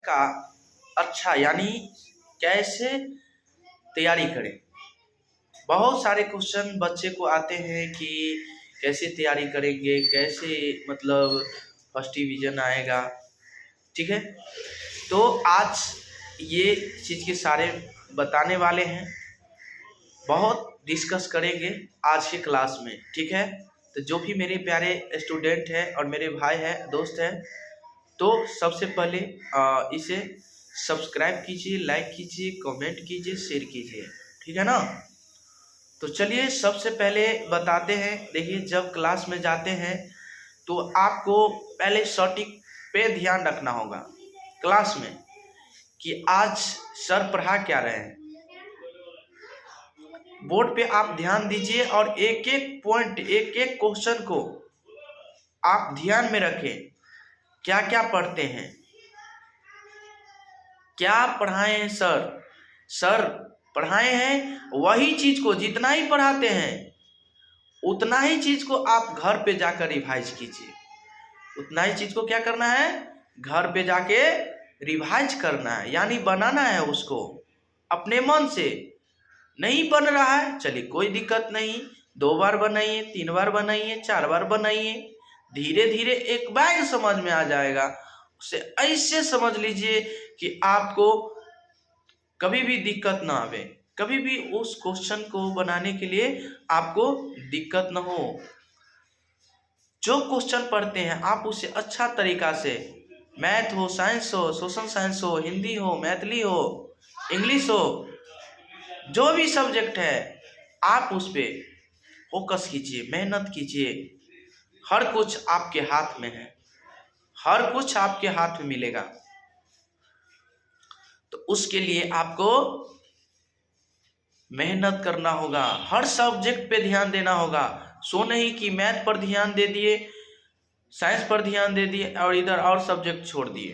का अच्छा यानी कैसे तैयारी करें। बहुत सारे क्वेश्चन बच्चे को आते हैं कि कैसे तैयारी करेंगे, कैसे मतलब फर्स्ट डिवीजन आएगा। ठीक है, तो आज ये चीज़ के सारे बताने वाले हैं, बहुत डिस्कस करेंगे आज के क्लास में। ठीक है, तो जो भी मेरे प्यारे स्टूडेंट हैं और मेरे भाई हैं, दोस्त हैं, तो सबसे पहले इसे सब्सक्राइब कीजिए, लाइक कीजिए, कमेंट कीजिए, शेयर कीजिए। ठीक है ना। तो चलिए सबसे पहले बताते हैं। देखिए, जब क्लास में जाते हैं तो आपको पहले सटीक पे ध्यान रखना होगा क्लास में कि आज सर पढ़ा क्या रहे हैं। बोर्ड पे आप ध्यान दीजिए और एक एक पॉइंट, एक एक क्वेश्चन को आप ध्यान में रखें। क्या क्या पढ़ते हैं, क्या पढ़ाए हैं सर पढ़ाए हैं वही चीज को, जितना ही पढ़ाते हैं उतना ही चीज को आप घर पे जाकर रिवाइज कीजिए। उतना ही चीज को क्या करना है, घर पे जाके रिवाइज करना है, यानी बनाना है उसको अपने मन से। नहीं बन रहा है, चलिए कोई दिक्कत नहीं, 2 बार बनाइए, 3 बार बनाइए, 4 बार बनाइए, धीरे धीरे एक बार समझ में आ जाएगा। उसे ऐसे समझ लीजिए कि आपको कभी भी दिक्कत ना आवे, कभी भी उस क्वेश्चन को बनाने के लिए आपको दिक्कत ना हो। जो क्वेश्चन पढ़ते हैं आप उसे अच्छा तरीका से, मैथ हो, साइंस हो, सोशल साइंस हो, हिंदी हो, मैथिली हो, इंग्लिश हो, जो भी सब्जेक्ट है आप उस पर फोकस कीजिए, मेहनत कीजिए। हर कुछ आपके हाथ में है, हर कुछ आपके हाथ में मिलेगा। तो उसके लिए आपको मेहनत करना होगा, हर सब्जेक्ट पे ध्यान देना होगा। सो नहीं कि मैथ पर ध्यान दे दिए, साइंस पर ध्यान दे दिए और इधर और सब्जेक्ट छोड़ दिए,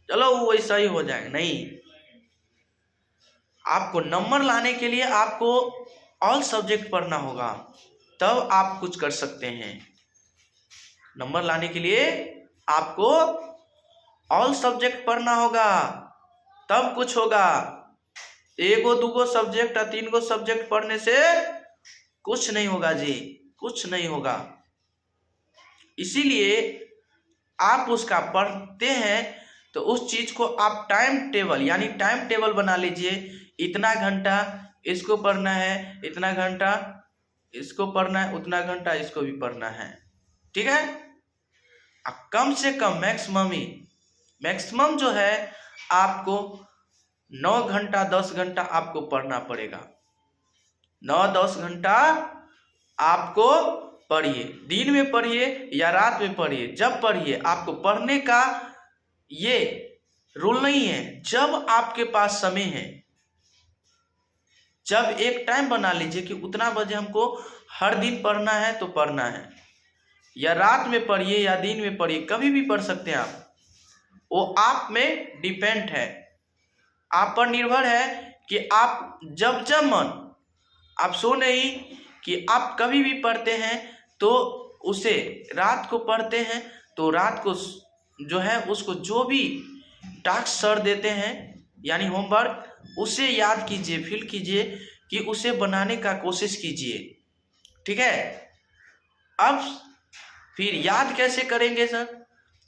चलो वो वैसा ही हो जाएगा। नहीं, आपको नंबर लाने के लिए आपको ऑल सब्जेक्ट पढ़ना होगा, तब आप कुछ कर सकते हैं। नंबर लाने के लिए आपको ऑल सब्जेक्ट पढ़ना होगा, तब कुछ होगा। 1-2 सब्जेक्ट या 3 सब्जेक्ट पढ़ने से कुछ नहीं होगा जी, कुछ नहीं होगा। इसीलिए आप उसका पढ़ते हैं तो उस चीज को आप टाइम टेबल, यानी टाइम टेबल बना लीजिए। इतना घंटा इसको पढ़ना है, इतना घंटा इसको पढ़ना है, उतना घंटा इसको भी पढ़ना है। ठीक है, कम से कम मैक्सिमम जो है आपको 9 घंटा 10 घंटा आपको पढ़ना पड़ेगा। 9-10 घंटा आपको पढ़िए, दिन में पढ़िए या रात में पढ़िए, जब पढ़िए। आपको पढ़ने का ये रूल नहीं है, जब आपके पास समय है, जब एक टाइम बना लीजिए कि उतना बजे हमको हर दिन पढ़ना है तो पढ़ना है, या रात में पढ़िए या दिन में पढ़िए, कभी भी पढ़ सकते हैं आप। वो आप में डिपेंड है, आप पर निर्भर है कि आप जब जब मन, आप सो नहीं कि आप कभी भी पढ़ते हैं तो उसे रात को पढ़ते हैं तो रात को जो है उसको जो भी टास्क सर देते हैं यानी होमवर्क, उसे याद कीजिए, फील कीजिए कि उसे बनाने का कोशिश कीजिए। ठीक है, अब फिर याद कैसे करेंगे सर?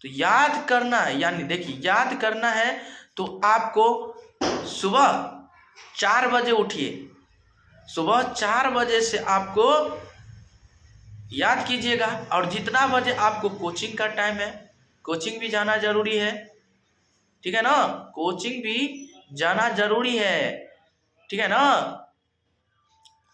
तो याद करना है, यानी देखिए याद करना है तो आपको सुबह 4 बजे उठिए, सुबह 4 बजे से आपको याद कीजिएगा। और जितना बजे आपको कोचिंग का टाइम है, कोचिंग भी जाना जरूरी है। ठीक है ना, कोचिंग भी जाना जरूरी है। ठीक है ना,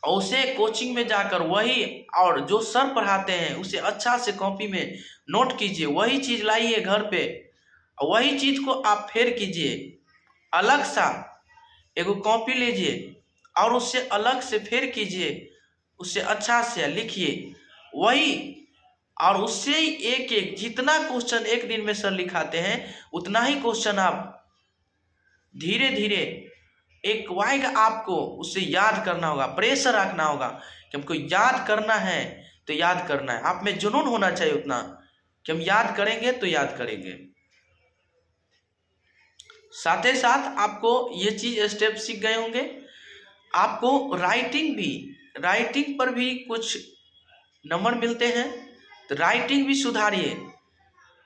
उसे कोचिंग में जाकर वही और जो सर पढ़ाते हैं उसे अच्छा से कॉपी में नोट कीजिए, वही चीज लाइए घर पे, वही चीज को आप फेर कीजिए। अलग सा एगो कॉपी लीजिए और उससे अलग से फेर कीजिए, उससे अच्छा से लिखिए वही, और उससे ही एक एक जितना क्वेश्चन एक दिन में सर लिखाते हैं उतना ही क्वेश्चन आप धीरे धीरे एक वाइग आपको उससे याद करना होगा। प्रेशर रखना होगा कि हमको याद करना है तो याद करना है, आप में जुनून होना चाहिए उतना कि हम याद करेंगे तो याद करेंगे। साथ ही साथ आपको ये चीज स्टेप सीख गए होंगे। आपको राइटिंग पर भी कुछ नंबर मिलते हैं, तो राइटिंग भी सुधारिए।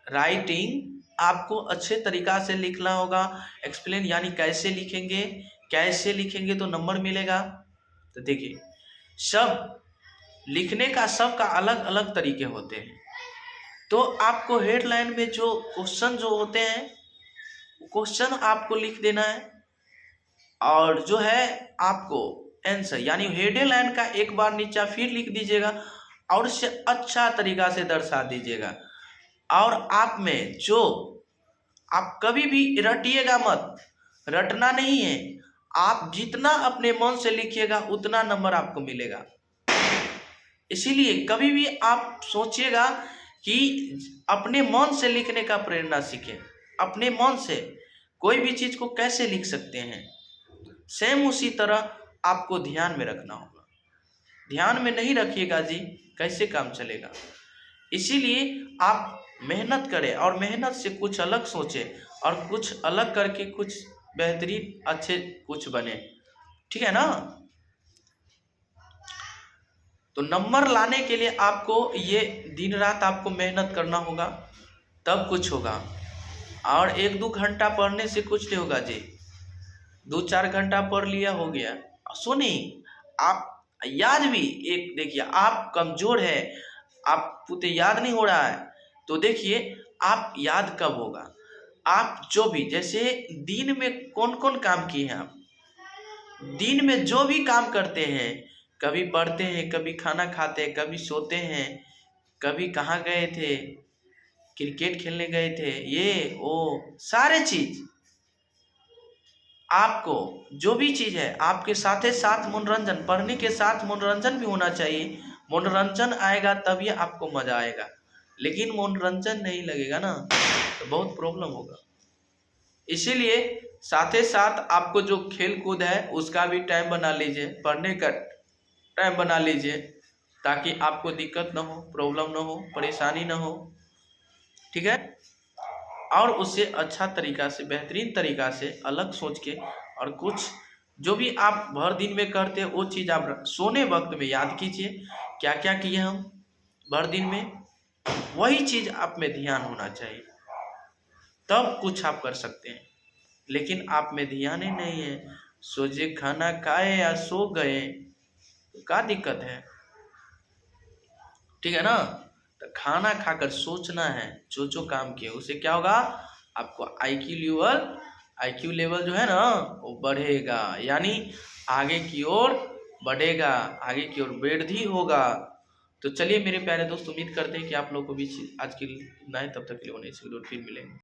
राइटिंग आपको अच्छे तरीका से लिखना होगा। एक्सप्लेन यानी कैसे लिखेंगे तो नंबर मिलेगा। तो देखिए, सब लिखने का सबका अलग अलग तरीके होते हैं। तो आपको हेडलाइन में जो क्वेश्चन जो होते हैं, क्वेश्चन आपको लिख देना है, और जो है आपको आंसर यानी हेडलाइन का एक बार नीचा फिर लिख दीजिएगा और उससे अच्छा तरीका से दर्शा दीजिएगा। और आप में जो आप कभी भी रटिएगा मत, रटना नहीं है। आप जितना अपने मन से लिखिएगा उतना नंबर आपको मिलेगा। इसीलिए कभी भी आप सोचिएगा कि अपने मन से लिखने का प्रेरणा सीखें। अपने मन से कोई भी चीज को कैसे लिख सकते हैं, सेम उसी तरह आपको ध्यान में रखना होगा। ध्यान में नहीं रखिएगा जी, कैसे काम चलेगा। इसीलिए आप मेहनत करें और मेहनत से कुछ अलग सोचें और कुछ अलग करके कुछ बेहतरीन अच्छे कुछ बने, ठीक है ना। तो नंबर लाने के लिए आपको ये दिन रात आपको मेहनत करना होगा, तब कुछ होगा। और 1-2 घंटा पढ़ने से कुछ नहीं होगा जी। 2-4 घंटा पढ़ लिया हो गया। सुनिए, आप याद भी एक देखिए, आप कमजोर है, आपको तो याद नहीं हो रहा है, तो देखिए आप याद कब होगा। आप जो भी जैसे दिन में कौन कौन काम किए हैं, आप दिन में जो भी काम करते हैं, कभी पढ़ते हैं, कभी खाना खाते हैं, कभी सोते हैं, कभी कहाँ गए थे, क्रिकेट खेलने गए थे, ये वो सारे चीज आपको जो भी चीज है आपके साथ साथ मनोरंजन, पढ़ने के साथ मनोरंजन भी होना चाहिए। मनोरंजन आएगा तभी आपको मजा आएगा, लेकिन मनोरंजन नहीं लगेगा ना तो बहुत प्रॉब्लम होगा। इसीलिए साथ ही साथ आपको जो खेल कूद है उसका भी टाइम बना लीजिए, पढ़ने का टाइम बना लीजिए, ताकि आपको दिक्कत ना हो, प्रॉब्लम ना हो, परेशानी ना हो, ठीक है। और उससे अच्छा तरीका से, बेहतरीन तरीका से अलग सोच के, और कुछ जो भी आप भर दिन में करते हैं वो चीज़ आप सोने वक्त में याद कीजिए, क्या क्या किए हम भर दिन में, वही चीज़ आप में ध्यान होना चाहिए, तब कुछ आप कर सकते हैं। लेकिन आप में ध्यान ही नहीं है, सोचे खाना खाए या सो गए, तो क्या दिक्कत है, ठीक है ना। तो खाना खाकर सोचना है, जो जो काम किए उससे क्या होगा, आपको आईक्यू लेवल जो है ना वो बढ़ेगा, यानी आगे की ओर बढ़ेगा, आगे की ओर वृद्धि होगा। तो चलिए मेरे प्यारे दोस्त, उम्मीद करते हैं कि आप लोगों को भी आज की इतना है। तब तक के लिए फिर मिलेंगे।